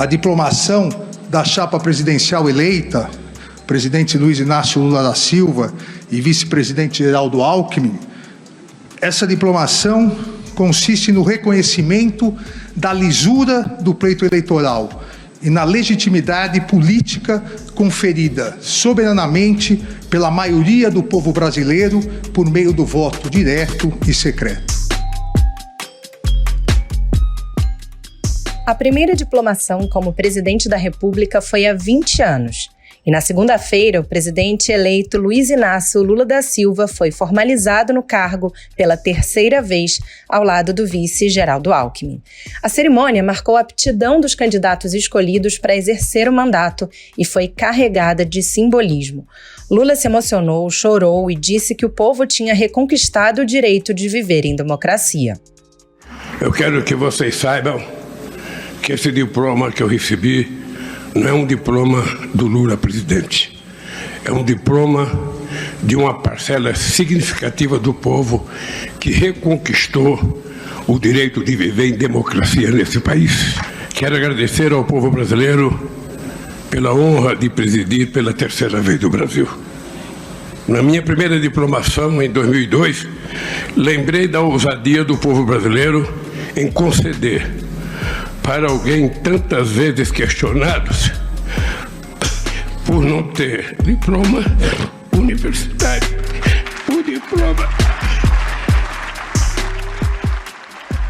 a diplomação da chapa presidencial eleita, presidente Luiz Inácio Lula da Silva e vice-presidente Geraldo Alckmin, essa diplomação consiste no reconhecimento da lisura do pleito eleitoral e na legitimidade política conferida soberanamente pela maioria do povo brasileiro por meio do voto direto e secreto. A primeira diplomação como presidente da República foi há 20 anos. E na segunda-feira, o presidente eleito Luiz Inácio Lula da Silva foi formalizado no cargo pela terceira vez ao lado do vice Geraldo Alckmin. A cerimônia marcou a aptidão dos candidatos escolhidos para exercer o mandato e foi carregada de simbolismo. Lula se emocionou, chorou e disse que o povo tinha reconquistado o direito de viver em democracia. Eu quero que vocês saibam que esse diploma que eu recebi não é um diploma do Lula presidente. É um diploma de uma parcela significativa do povo que reconquistou o direito de viver em democracia nesse país. Quero agradecer ao povo brasileiro pela honra de presidir pela terceira vez do Brasil. Na minha primeira diplomação, em 2002, lembrei da ousadia do povo brasileiro em conceder para alguém tantas vezes questionados por não ter diploma universitário, o diploma.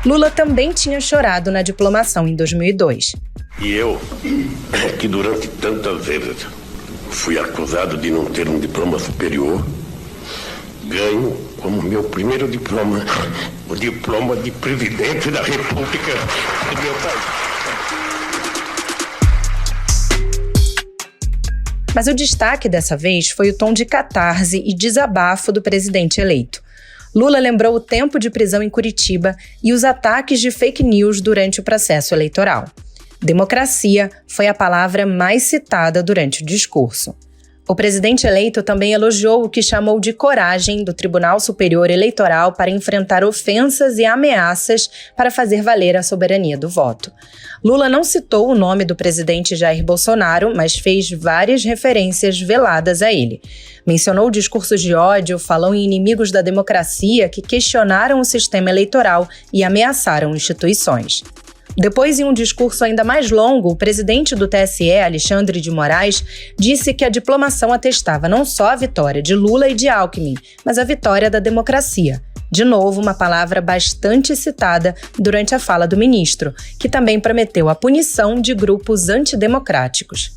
Lula também tinha chorado na diplomação em 2002. E eu, que durante tantas vezes fui acusado de não ter um diploma superior, ganho como meu primeiro diploma, o diploma de presidente da República do meu país. Mas o destaque dessa vez foi o tom de catarse e desabafo do presidente eleito. Lula lembrou o tempo de prisão em Curitiba e os ataques de fake news durante o processo eleitoral. Democracia foi a palavra mais citada durante o discurso. O presidente eleito também elogiou o que chamou de coragem do Tribunal Superior Eleitoral para enfrentar ofensas e ameaças para fazer valer a soberania do voto. Lula não citou o nome do presidente Jair Bolsonaro, mas fez várias referências veladas a ele. Mencionou discursos de ódio, falou em inimigos da democracia que questionaram o sistema eleitoral e ameaçaram instituições. Depois, em um discurso ainda mais longo, o presidente do TSE, Alexandre de Moraes, disse que a diplomação atestava não só a vitória de Lula e de Alckmin, mas a vitória da democracia. De novo, uma palavra bastante citada durante a fala do ministro, que também prometeu a punição de grupos antidemocráticos.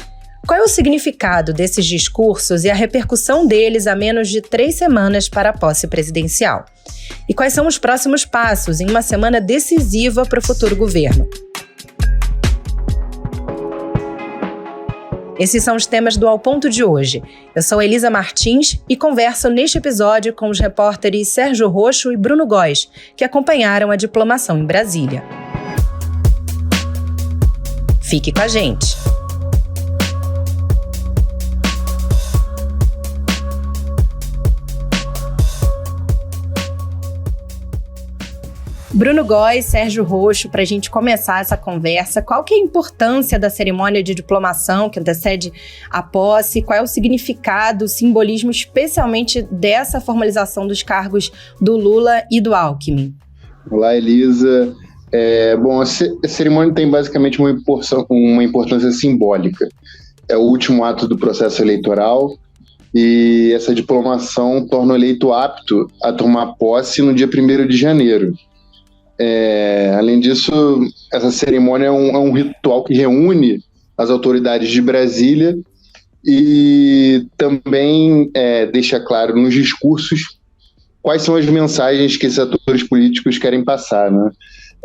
Qual é o significado desses discursos e a repercussão deles a menos de 3 semanas para a posse presidencial? E quais são os próximos passos em uma semana decisiva para o futuro governo? Esses são os temas do Ao Ponto de hoje. Eu sou Elisa Martins e converso neste episódio com os repórteres Sérgio Roxo e Bruno Góes, que acompanharam a diplomação em Brasília. Fique com a gente! Bruno Góes, Sérgio Roxo, para a gente começar essa conversa, qual que é a importância da cerimônia de diplomação que antecede a posse? Qual é o significado, o simbolismo, especialmente dessa formalização dos cargos do Lula e do Alckmin? Olá, Elisa. A cerimônia tem basicamente uma importância simbólica. É o último ato do processo eleitoral e essa diplomação torna o eleito apto a tomar posse no dia 1º de janeiro. Além disso, essa cerimônia é um ritual que reúne as autoridades de Brasília e também deixa claro nos discursos quais são as mensagens que esses atores políticos querem passar, né?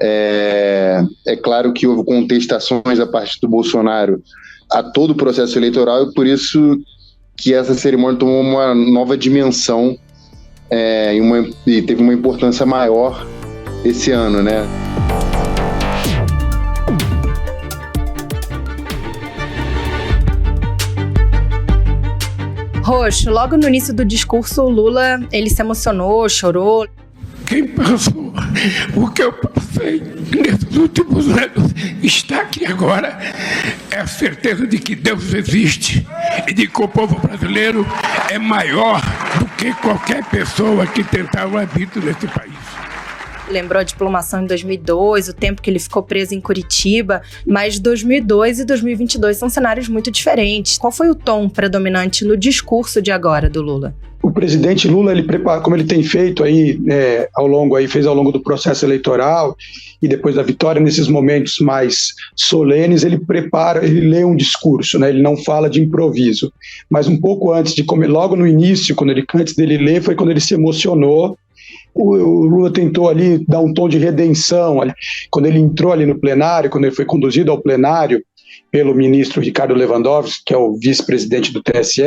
É claro que houve contestações da parte do Bolsonaro a todo o processo eleitoral e por isso que essa cerimônia tomou uma nova dimensão e teve uma importância maior esse ano, né? Roxo, logo no início do discurso, o Lula, ele se emocionou, chorou. quem passou o que eu passei nesses últimos anos está aqui agora é a certeza de que Deus existe e de que o povo brasileiro é maior do que qualquer pessoa que tentar o arbítrio nesse país. Lembrou a diplomação em 2002, o tempo que ele ficou preso em Curitiba, mas 2002 e 2022 são cenários muito diferentes. Qual foi o tom predominante no discurso de agora do Lula? O presidente Lula, ele prepara, como ele tem feito aí, fez ao longo do processo eleitoral e depois da vitória, nesses momentos mais solenes, ele lê um discurso, né? Ele não fala de improviso. Mas um pouco antes de logo no início, antes dele ler, foi quando ele se emocionou. O Lula tentou ali dar um tom de redenção, quando ele entrou ali no plenário, quando ele foi conduzido ao plenário pelo ministro Ricardo Lewandowski, que é o vice-presidente do TSE,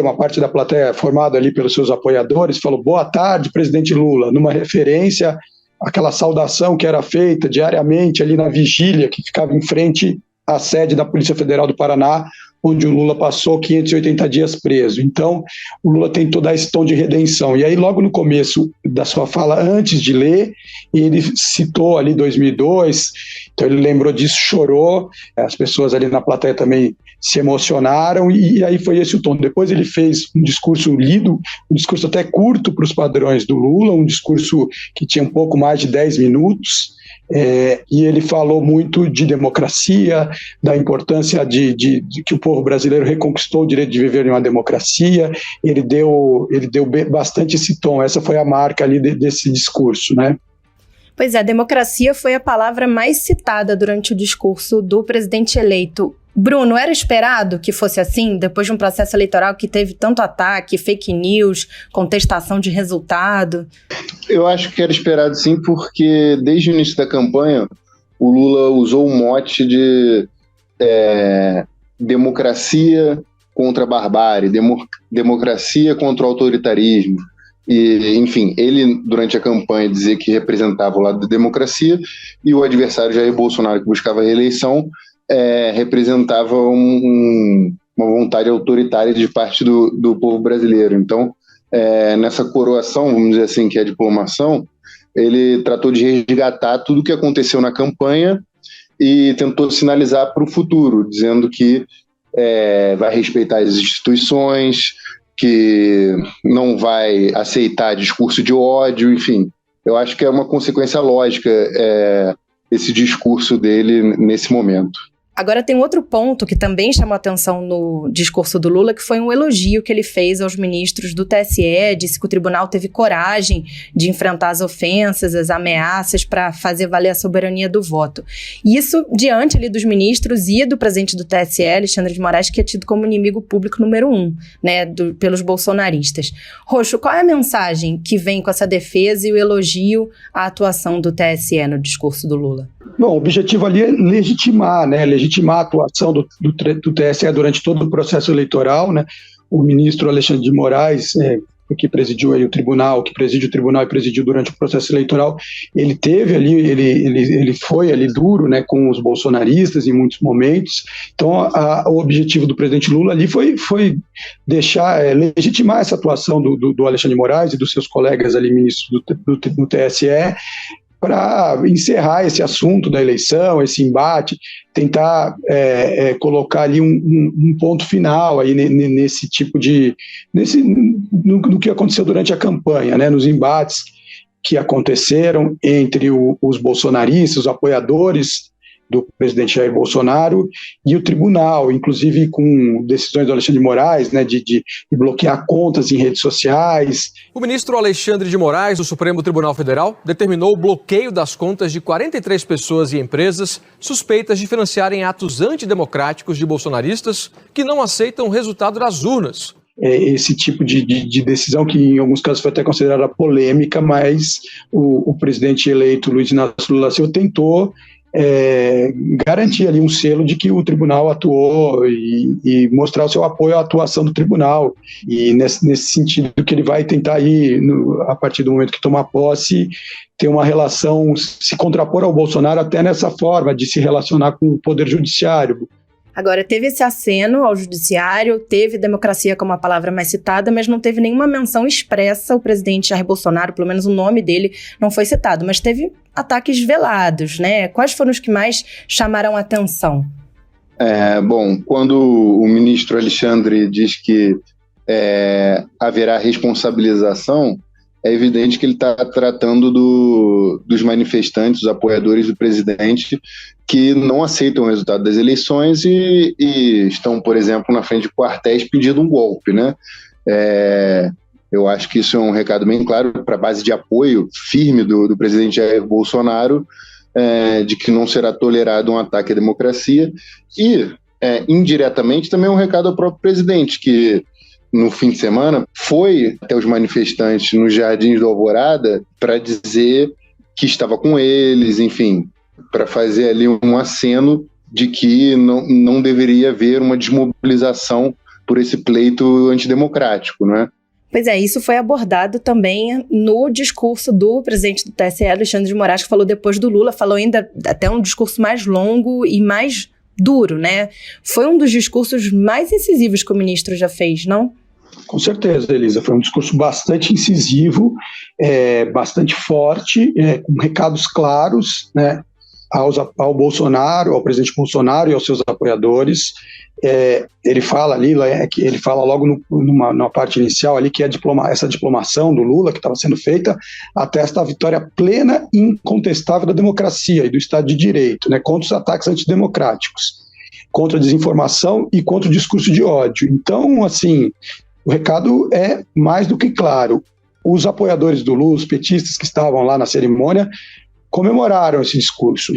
uma parte da plateia formada ali pelos seus apoiadores, falou: "Boa tarde, presidente Lula", numa referência àquela saudação que era feita diariamente ali na vigília, que ficava em frente à sede da Polícia Federal do Paraná, onde o Lula passou 580 dias preso. Então, o Lula tentou dar esse tom de redenção. E aí, logo no começo da sua fala, antes de ler, ele citou ali 2002, então ele lembrou disso, chorou, as pessoas ali na plateia também se emocionaram, e aí foi esse o tom. Depois ele fez um discurso lido, um discurso até curto para os padrões do Lula, um discurso que tinha um pouco mais de 10 minutos, e ele falou muito de democracia, da importância de que o povo brasileiro reconquistou o direito de viver em uma democracia. Ele deu bastante esse tom, essa foi a marca ali desse discurso, né? Pois é, democracia foi a palavra mais citada durante o discurso do presidente eleito. Bruno, era esperado que fosse assim, depois de um processo eleitoral que teve tanto ataque, fake news, contestação de resultado? Eu acho que era esperado sim, porque desde o início da campanha, o Lula usou o mote de democracia contra a barbárie, democracia contra o autoritarismo. E, enfim, ele, durante a campanha, dizia que representava o lado da democracia, e o adversário Jair Bolsonaro, que buscava a reeleição, representava uma vontade autoritária de parte do povo brasileiro. Então, nessa coroação, vamos dizer assim, que é a diplomação, ele tratou de resgatar tudo o que aconteceu na campanha e tentou sinalizar para o futuro, dizendo que vai respeitar as instituições, que não vai aceitar discurso de ódio, enfim. Eu acho que é uma consequência lógica esse discurso dele nesse momento. Agora tem outro ponto que também chamou atenção no discurso do Lula, que foi um elogio que ele fez aos ministros do TSE, disse que o tribunal teve coragem de enfrentar as ofensas, as ameaças para fazer valer a soberania do voto. E isso diante ali dos ministros e do presidente do TSE, Alexandre de Moraes, que é tido como inimigo público número 1, né, pelos bolsonaristas. Roxo, qual é a mensagem que vem com essa defesa e o elogio à atuação do TSE no discurso do Lula? Bom, o objetivo ali é legitimar a atuação do TSE durante todo o processo eleitoral, né? O ministro Alexandre de Moraes, que presidiu aí o tribunal, que preside o tribunal e presidiu durante o processo eleitoral, ele teve ali, ele foi ali duro, né, com os bolsonaristas em muitos momentos. Então, o objetivo do presidente Lula ali foi legitimar essa atuação do Alexandre de Moraes e dos seus colegas ali, ministros do TSE, para encerrar esse assunto da eleição, esse embate, tentar colocar ali um ponto final aí nesse tipo no que aconteceu durante a campanha, né, nos embates que aconteceram entre os bolsonaristas, os apoiadores do presidente Jair Bolsonaro e o tribunal, inclusive com decisões do Alexandre de Moraes, né, de bloquear contas em redes sociais. O ministro Alexandre de Moraes, do Supremo Tribunal Federal, determinou o bloqueio das contas de 43 pessoas e empresas suspeitas de financiarem atos antidemocráticos de bolsonaristas que não aceitam o resultado das urnas. Esse tipo de decisão, que em alguns casos foi até considerada polêmica, mas o presidente eleito Luiz Inácio Lula da Silva tentou garantir ali um selo de que o tribunal atuou e mostrar o seu apoio à atuação do tribunal. E nesse sentido que ele vai tentar aí, a partir do momento que tomar posse, ter uma relação, se contrapor ao Bolsonaro até nessa forma de se relacionar com o Poder Judiciário. Agora, teve esse aceno ao judiciário, teve democracia como a palavra mais citada, mas não teve nenhuma menção expressa ao presidente Jair Bolsonaro, pelo menos o nome dele não foi citado, mas teve ataques velados, né? Quais foram os que mais chamaram a atenção? Bom, quando o ministro Alexandre diz que haverá responsabilização, é evidente que ele está tratando dos manifestantes, dos apoiadores do presidente, que não aceitam o resultado das eleições e estão, por exemplo, na frente de quartéis pedindo um golpe, né? Eu acho que isso é um recado bem claro para a base de apoio firme do presidente Jair Bolsonaro, de que não será tolerado um ataque à democracia, e indiretamente também um recado ao próprio presidente, que no fim de semana foi até os manifestantes nos Jardins do Alvorada para dizer que estava com eles, enfim, para fazer ali um aceno de que não deveria haver uma desmobilização por esse pleito antidemocrático, né? Pois é, isso foi abordado também no discurso do presidente do TSE, Alexandre de Moraes, que falou depois do Lula, falou ainda até um discurso mais longo e mais duro, né? Foi um dos discursos mais incisivos que o ministro já fez, não? Com certeza, Elisa, foi um discurso bastante incisivo, bastante forte, com recados claros, né, ao Bolsonaro, ao presidente Bolsonaro e aos seus apoiadores. Ele fala ali, ele fala logo numa parte inicial ali que essa diplomação do Lula que estava sendo feita atesta a vitória plena e incontestável da democracia e do Estado de Direito, né, contra os ataques antidemocráticos, contra a desinformação e contra o discurso de ódio. Então, assim, o recado é mais do que claro. Os apoiadores do Lula, os petistas que estavam lá na cerimônia, comemoraram esse discurso.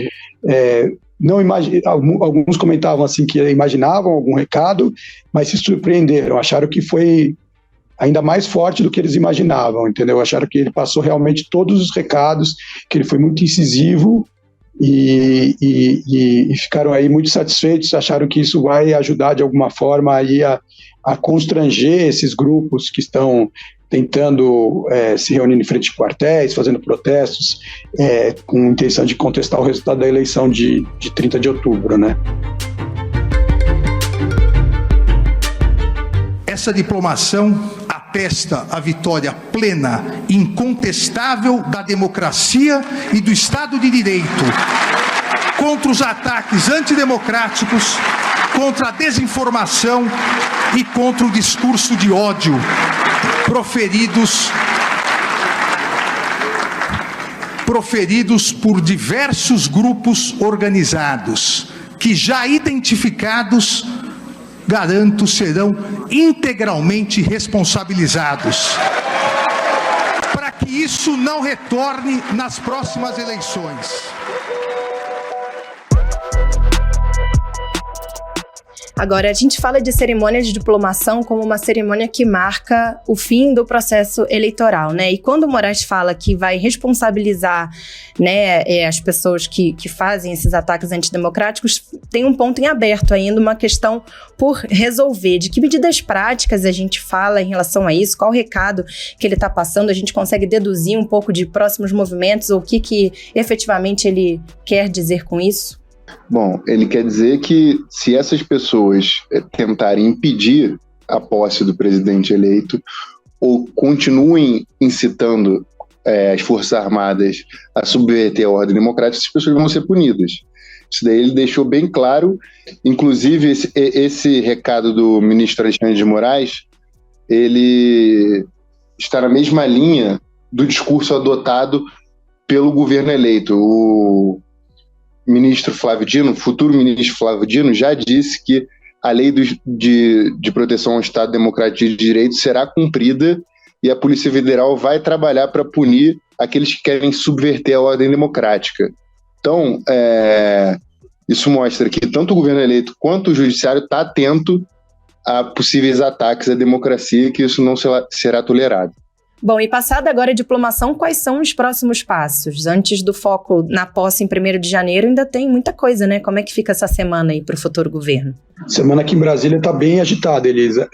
Alguns comentavam assim que imaginavam algum recado, mas se surpreenderam, acharam que foi ainda mais forte do que eles imaginavam, entendeu? Acharam que ele passou realmente todos os recados, que ele foi muito incisivo e ficaram aí muito satisfeitos, acharam que isso vai ajudar de alguma forma aí a constranger esses grupos que estão tentando se reunir em frente de quartéis, fazendo protestos, com intenção de contestar o resultado da eleição de 30 de outubro, né? Essa diplomação atesta a vitória plena, incontestável da democracia e do Estado de Direito contra os ataques antidemocráticos, contra a desinformação e contra o discurso de ódio proferidos por diversos grupos organizados, que já identificados, garanto, serão integralmente responsabilizados, para que isso não retorne nas próximas eleições. Agora, a gente fala de cerimônia de diplomação como uma cerimônia que marca o fim do processo eleitoral, né? E quando o Moraes fala que vai responsabilizar, né, as pessoas que fazem esses ataques antidemocráticos, tem um ponto em aberto ainda, uma questão por resolver. De que medidas práticas a gente fala em relação a isso? Qual o recado que ele está passando? A gente consegue deduzir um pouco de próximos movimentos ou o que efetivamente ele quer dizer com isso? Bom, ele quer dizer que se essas pessoas tentarem impedir a posse do presidente eleito ou continuem incitando as Forças Armadas a subverter a ordem democrática, essas pessoas vão ser punidas. Isso daí ele deixou bem claro, inclusive esse recado do ministro Alexandre de Moraes, ele está na mesma linha do discurso adotado pelo governo eleito. O ministro Flávio Dino, futuro ministro Flávio Dino, já disse que a lei de proteção ao Estado Democrático de Direito será cumprida e a Polícia Federal vai trabalhar para punir aqueles que querem subverter a ordem democrática. Então, isso mostra que tanto o governo eleito quanto o judiciário está atento a possíveis ataques à democracia, que isso não será tolerado. Bom, e passada agora a diplomação, quais são os próximos passos? Antes do foco na posse em 1º de janeiro, ainda tem muita coisa, né? Como é que fica essa semana aí para o futuro governo? Semana aqui em Brasília está bem agitada, Elisa.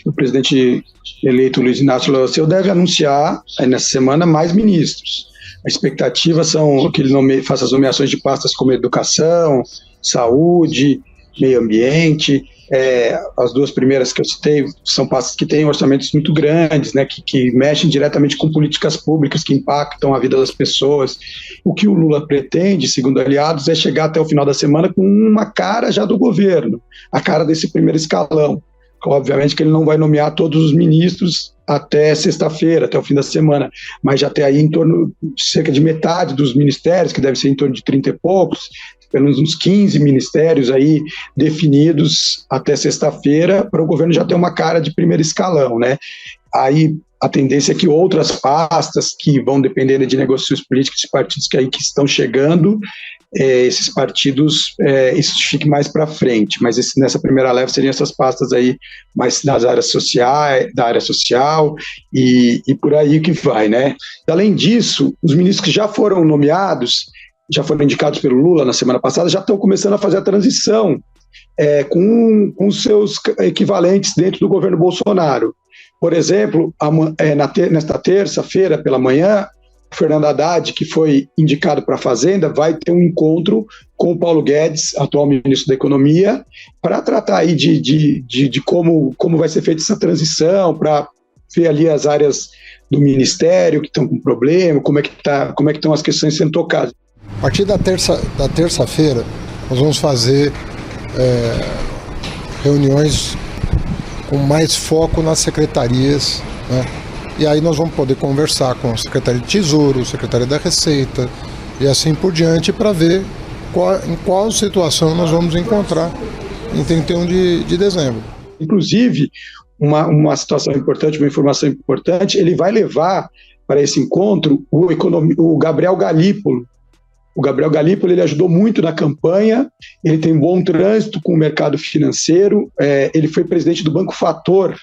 O presidente eleito Luiz Inácio Lula da Silva deve anunciar nessa semana mais ministros. A expectativa são que ele faça as nomeações de pastas como educação, saúde, meio ambiente. As duas primeiras que eu citei são pastas que têm orçamentos muito grandes, né, que mexem diretamente com políticas públicas que impactam a vida das pessoas. O que o Lula pretende, segundo aliados, é chegar até o final da semana com uma cara já do governo, a cara desse primeiro escalão. Obviamente que ele não vai nomear todos os ministros até sexta-feira, até o fim da semana, mas já tem aí em torno de cerca de metade dos ministérios, que deve ser em torno de 30 e poucos, pelo menos uns 15 ministérios aí definidos até sexta-feira, para o governo já ter uma cara de primeiro escalão, né? Aí a tendência é que outras pastas que vão depender de negociações políticas de partidos que estão chegando, esses partidos, isso fique mais para frente, mas nessa primeira leva seriam essas pastas aí mais das áreas sociais, da área social e por aí que vai, né? Além disso, os ministros que já foram nomeados, já foram indicados pelo Lula na semana passada, já estão começando a fazer a transição com seus equivalentes dentro do governo Bolsonaro. Por exemplo, nesta terça-feira, pela manhã, o Fernando Haddad, que foi indicado para a Fazenda, vai ter um encontro com o Paulo Guedes, atual ministro da Economia, para tratar aí de como vai ser feita essa transição, para ver ali as áreas do Ministério que estão com problema, como é que estão as questões sendo tocadas. A partir da terça-feira, nós vamos fazer reuniões com mais foco nas secretarias, né? E aí nós vamos poder conversar com a Secretaria de Tesouro, Secretaria da Receita e assim por diante para ver em qual situação nós vamos encontrar em 31 de dezembro. Inclusive, uma situação importante, uma informação importante, ele vai levar para esse encontro o Gabriel Galípolo. O Gabriel Galípolo, ele ajudou muito na campanha, ele tem bom trânsito com o mercado financeiro, ele foi presidente do Banco Fator,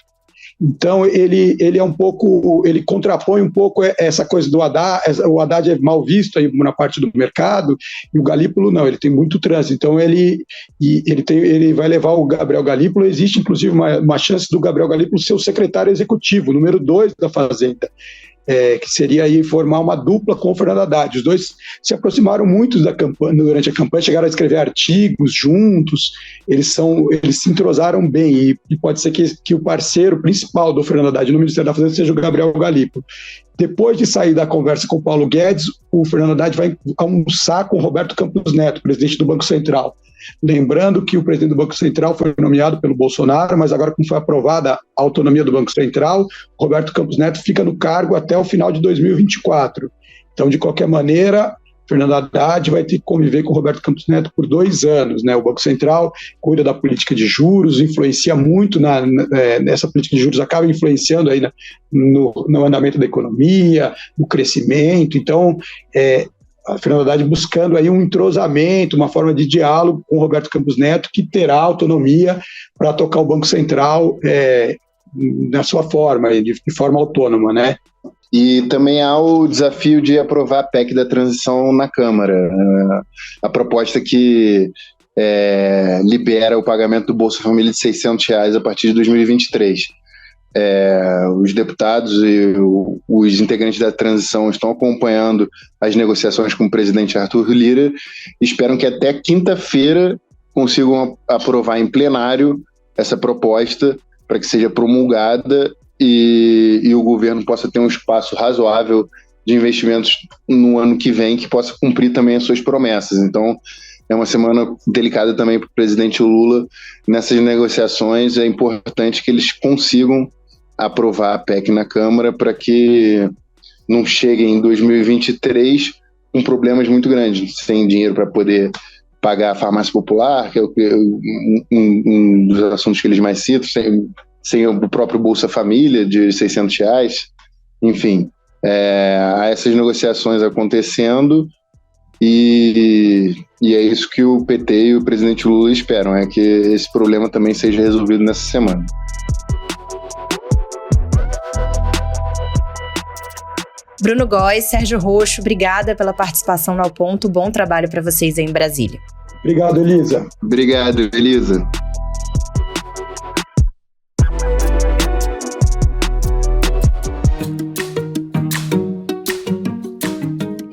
então ele é um pouco, ele contrapõe um pouco essa coisa do Haddad. O Haddad é mal visto aí na parte do mercado, e o Galípolo não, ele tem muito trânsito, então ele vai levar o Gabriel Galípolo. Existe inclusive uma chance do Gabriel Galípolo ser o secretário executivo, número 2 da Fazenda, que seria aí formar uma dupla com o Fernando Haddad. Os dois se aproximaram muito da campanha, durante a campanha, chegaram a escrever artigos juntos, eles se entrosaram bem, e pode ser que o parceiro principal do Fernando Haddad no Ministério da Fazenda seja o Gabriel Galípolo. Depois de sair da conversa com o Paulo Guedes, o Fernando Haddad vai almoçar com o Roberto Campos Neto, presidente do Banco Central. Lembrando que o presidente do Banco Central foi nomeado pelo Bolsonaro, mas agora, como foi aprovada a autonomia do Banco Central, Roberto Campos Neto fica no cargo até o final de 2024. Então, de qualquer maneira, Fernando Haddad vai ter que conviver com o Roberto Campos Neto por 2 anos, né? O Banco Central cuida da política de juros, influencia muito nessa política de juros, acaba influenciando aí no andamento da economia, no crescimento. Então, a Fernando Haddad buscando aí um entrosamento, uma forma de diálogo com o Roberto Campos Neto, que terá autonomia para tocar o Banco Central na sua forma, de forma autônoma, né? E também há o desafio de aprovar a PEC da transição na Câmara. A proposta que libera o pagamento do Bolsa Família de R$600 a partir de 2023. Os deputados e os integrantes da transição estão acompanhando as negociações com o presidente Arthur Lira e esperam que até quinta-feira consigam aprovar em plenário essa proposta para que seja promulgada e o governo possa ter um espaço razoável de investimentos no ano que vem, que possa cumprir também as suas promessas. Então, é uma semana delicada também para o presidente Lula. Nessas negociações, é importante que eles consigam aprovar a PEC na Câmara para que não cheguem em 2023 com problemas muito grandes, sem dinheiro para poder pagar a farmácia popular, que é um dos assuntos que eles mais citam, sem o próprio Bolsa Família de R$600, enfim, há essas negociações acontecendo e é isso que o PT e o presidente Lula esperam, é que esse problema também seja resolvido nessa semana. Bruno Góes, Sérgio Roxo, obrigada pela participação no Ao Ponto. Bom trabalho para vocês aí em Brasília. Obrigado, Elisa. Obrigado, Elisa.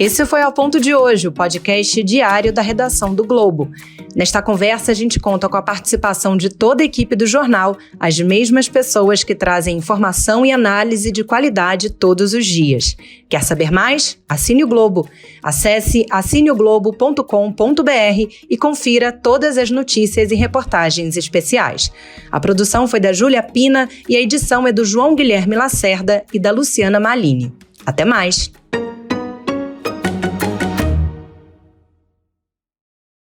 Esse foi Ao Ponto de hoje, o podcast diário da redação do Globo. Nesta conversa, a gente conta com a participação de toda a equipe do jornal, as mesmas pessoas que trazem informação e análise de qualidade todos os dias. Quer saber mais? Assine o Globo. Acesse assineoglobo.com.br e confira todas as notícias e reportagens especiais. A produção foi da Júlia Pina e a edição é do João Guilherme Lacerda e da Luciana Malini. Até mais!